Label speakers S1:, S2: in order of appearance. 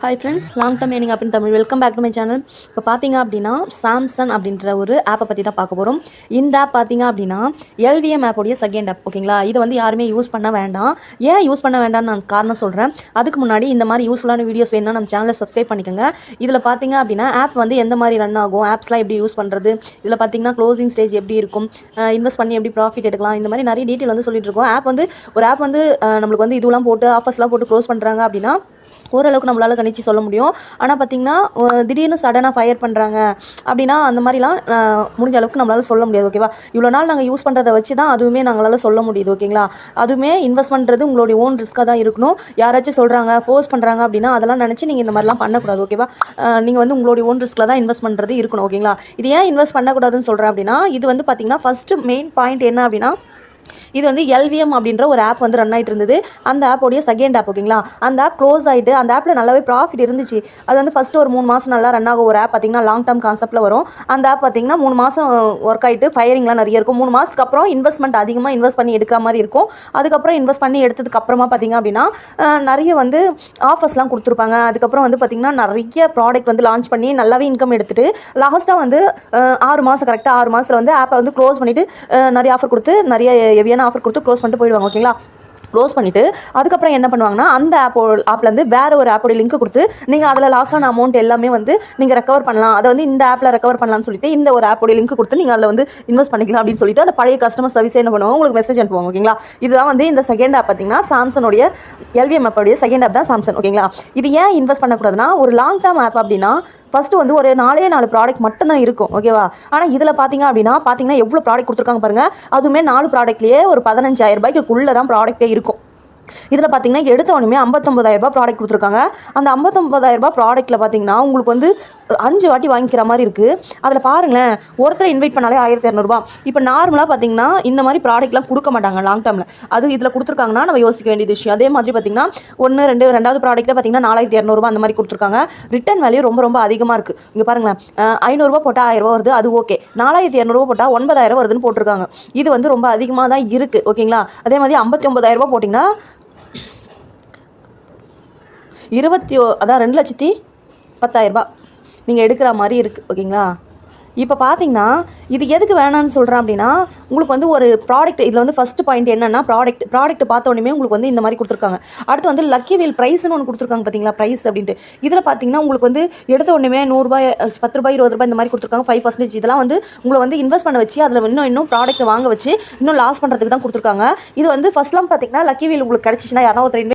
S1: Hi friends, long term earning அப்படின்னு Tamil. Welcome back to my channel. இப்போ பார்த்தீங்க அப்படின்னா சாம்சங் அப்படின்ற ஒரு ஆப்பை பற்றி தான் பார்க்க போகிறோம். இந்த ஆப் பார்த்தீங்க அப்படின்னா எல்விஎம் ஆப்போடைய செகண்ட் ஆப். ஓகேங்களா, இதை வந்து யாருமே யூஸ் பண்ண வேண்டாம். ஏன் யூஸ் பண்ண வேண்டாம்னு நான் காரணம் சொல்கிறேன். அதுக்கு முன்னாடி இந்த மாதிரி யூஸ்ஃபுல்லான வீடியோஸ் வேணும்னா நம்ம சேனலை சப்ஸ்கிரைப் பண்ணிக்கோங்க. இதில் பார்த்தீங்க அப்படின்னா ஆப் வந்து எந்த மாதிரி ரன் ஆகும், ஆப்ஸ்லாம் எப்படி யூஸ் பண்ணுறது, இதில் பார்த்தீங்கன்னா க்ளோசிங் ஸ்டேஜ் எப்படி இருக்கும், இன்வெஸ்ட் பண்ணி எப்படி ப்ராஃபிட் எடுக்கலாம், இந்த மாதிரி நிறைய டீட்டெயில் வந்து சொல்லிட்டு இருக்கோம். ஆப் வந்து ஒரு ஆப் வந்து நம்மளுக்கு வந்து இதுலாம் போட்டு ஆஃபர்ஸ்லாம் போட்டு க்ளோஸ் பண்ணுறாங்க அப்படின்னா ஓரளவுக்கு நம்மளால் கணிச்சு சொல்ல முடியும். ஆனால் பார்த்திங்கன்னா திடீர்னு சடனாக ஃபயர் பண்ணுறாங்க அப்படின்னா அந்த மாதிரிலாம் முடிஞ்ச அளவுக்கு நம்மளால் சொல்ல முடியாது. ஓகேவா, இவ்வளோ நாள் நாங்கள் யூஸ் பண்ணுறதை வச்சு தான் அதுவுமே நாங்களால் சொல்ல முடியுது. ஓகேங்களா, அதுவுமே இன்வெஸ்ட் பண்ணுறது உங்களுடைய ஓன் ரிஸ்க்காக தான் இருக்கணும். யாராச்சும் சொல்கிறாங்க, ஃபோர்ஸ் பண்ணுறாங்க அப்படின்னா அதெல்லாம் நினச்சி நீங்கள் இந்த மாதிரிலாம் பண்ணக்கூடாது. ஓகேவா, நீங்கள் வந்து உங்களுடைய ஓன் ரிஸ்க்கில் தான் இன்வெஸ்ட் பண்ணுறது இருக்கணும். ஓகேங்களா, இது ஏன் இன்வெஸ்ட் பண்ணக்கூடாதுன்னு சொல்கிறேன் அப்படின்னா, இது வந்து பார்த்திங்கன்னா ஃபஸ்ட்டு மெயின் பாயிண்ட் என்ன அப்படின்னா, இது வந்து எல்விஎம் அப்படின்ற ஒரு ஆப் வந்து ரன் ஆகிட்டு இருந்தது. அந்த ஆப்போடைய செகண்ட் ஆப். ஓகேங்களா, அந்த ஆப் க்ளோஸ் ஆகிட்டு அந்த ஆப்பில் நல்லாவே ப்ராஃபிட் இருந்துச்சு. அது வந்து ஃபஸ்ட்டு ஒரு 3 மாதம் நல்லா ரன் ஆகும். ஒரு ஆப் பார்த்திங்கன்னா லாங் டர்ம் கான்செப்ட்டில் வரும். அந்த ஆப் பார்த்திங்கன்னா 3 மாதம் ஒர்க் ஆகிட்டு ஃபயரிங்லாம் நிறைய இருக்கும். 3 மாதத்துக்கு அப்புறம் இன்வெஸ்ட்மெண்ட் அதிகமாக இன்வெஸ்ட் பண்ணி எடுக்கிற மாதிரி இருக்கும். அதுக்கப்புறம் இன்வெஸ்ட் பண்ணி எடுத்ததுக்கு அப்புறமா பார்த்திங்க அப்படின்னா நிறைய வந்து ஆஃபர்ஸ்லாம் கொடுத்துருப்பாங்க. அதுக்கப்புறம் வந்து பார்த்திங்கன்னா நிறைய ப்ராடக்ட் வந்து லான்ச் பண்ணி நல்லாவே இன்கம் எடுத்துகிட்டு லாஸ்ட்டாக வந்து 6 மாதம் கரெக்டாக 6 மாதத்தில் வந்து ஆப்பை வந்து க்ளோஸ் பண்ணிவிட்டு நிறைய ஆஃபர் கொடுத்து நிறைய ஹெவியான ஆஃபர் கொடுத்து க்ளோஸ் பண்ணிட்டு போயிடுவாங்க. ஓகேங்களா, க்ளோஸ் பண்ணிவிட்டு அதுக்கப்புறம் என்ன பண்ணுவாங்கன்னா அந்த ஆப்லேருந்து வேறு ஒரு ஆப்போடைய லிங்க் கொடுத்து நீங்கள் அதில் லாஸ் ஆன அமௌண்ட் எல்லாமே வந்து நீங்கள் ரெக்கவர் பண்ணலாம், அதை வந்து இந்த ஆப்பில் ரெக்கவர் பண்ணலாம்னு சொல்லிட்டு இந்த ஒரு ஆப்போடைய லிங்க் கொடுத்து நீங்கள் அதில் வந்து இன்வெஸ்ட் பண்ணிக்கலாம் அப்படின்னு சொல்லிட்டு அந்த பழைய கஸ்டமர் சர்வீஸ் என்ன பண்ணுவாங்க, உங்களுக்கு மெசேஜ் அனுப்புவாங்க. ஓகேங்களா, இதுதான் வந்து இந்த செகண்ட் ஆப். பார்த்தீங்கன்னா சாம்சங்கோடைய எல்விஎம் ஆப்போடைய செகண்ட் ஆப் தான் சாம்சங். ஓகேங்களா, இது ஏன் இன்வெஸ்ட் பண்ணக்கூடாதுன்னா, ஒரு லாங் டர்ம் ஆப் அப்படின்னா ஃபஸ்ட்டு வந்து ஒரு 4 ப்ராடக்ட் மட்டும்தான் இருக்கும். ஓகேவா, ஆனால் இதில் பார்த்தீங்கன்னா எவ்வளோ ப்ராடக்ட் கொடுத்துருக்காங்க பாருங்கள். அதுவுமே 4 ப்ராடக்ட்லேயே ஒரு 15,000 ரூபாய்க்குள்ளே தான் ப்ராடக்ட்டே இருக்கும். இதில் பார்த்தீங்கன்னா எடுத்த உடனே 59,000 ரூபாய் ப்ராடக்ட் கொடுத்துருக்காங்க. அந்த 59,000 ரூபாய் ப்ராடக்ட்டில் பார்த்தீங்கன்னா உங்களுக்கு வந்து 5 வாட்டி வாங்கிக்கிற மாதிரி இருக்குது. அதில் பாருங்களேன், ஒருத்தரை இன்வைட் பண்ணாலே 1,200 ரூபாய். இப்போ நார்மலாக பார்த்தீங்கன்னா இந்த மாதிரி ப்ராடக்ட்லாம் கொடுக்க மாட்டாங்க லாங் டர்மில். அது இதில் கொடுத்துருக்காங்கன்னா நம்ம யோசிக்க வேண்டியது விஷயம். அதே மாதிரி பார்த்தீங்கன்னா 2வது ப்ராடக்ட்டில் பார்த்தீங்கன்னா 4,200 ரூபாய் அந்த மாதிரி கொடுத்துருக்காங்க. ரிட்டர்ன் வேல்யூ ரொம்ப ரொம்ப அதிகமாக இருக்குது. இங்கே பாருங்களேன், 500 ரூபாய் போட்டால் 1000 ரூபா வருது, அது ஓகே. 4,200 ரூபாய் போட்டால் 9,000 வருதுன்னு போட்டிருக்காங்க. இது வந்து ரொம்ப அதிகமாக தான் இருக்குது. ஓகேங்களா, அதே மாதிரி 59,000 ரூபாய் போட்டிங்கன்னா 2,10,000 ரூபாய் நீங்கள் எடுக்கிற மாதிரி இருக்குது. ஓகேங்களா, இப்போ பார்த்தீங்கன்னா இது எதுக்கு வேணான்னு சொல்கிறேன் அப்படின்னா, உங்களுக்கு வந்து ஒரு ப்ராடக்ட் இதில் வந்து ஃபஸ்ட்டு பாயிண்ட் என்னென்னா ப்ராடக்ட் பார்த்த உடனே உங்களுக்கு வந்து இந்த மாதிரி கொடுத்துருக்காங்க. அடுத்து வந்து லக்கி வீல் ப்ரைஸ்னு ஒன்று கொடுத்துருக்காங்க. பார்த்தீங்களா, ப்ரைஸ் அப்படின்ட்டு. இதில் பார்த்தீங்கன்னா உங்களுக்கு வந்து எடுத்த உடனே 100 ரூபாய், 10 ரூபாய், 20 ரூபாய் இந்த மாதிரி கொடுத்துருக்காங்க. 5% இதெல்லாம் வந்து உங்களை வந்து இன்வெஸ்ட் பண்ண வச்சு அதில் இன்னும் ப்ராடக்ட் வாங்க வச்சு இன்னும் லாஸ் பண்ணுறதுக்கு தான் கொடுத்துருக்காங்க. இது வந்து ஃபஸ்ட்லாம் பார்த்தீங்கன்னா லக்கி வீல் உங்களுக்கு கிடச்சிச்சின்னா யாராவது ஒருத்தர்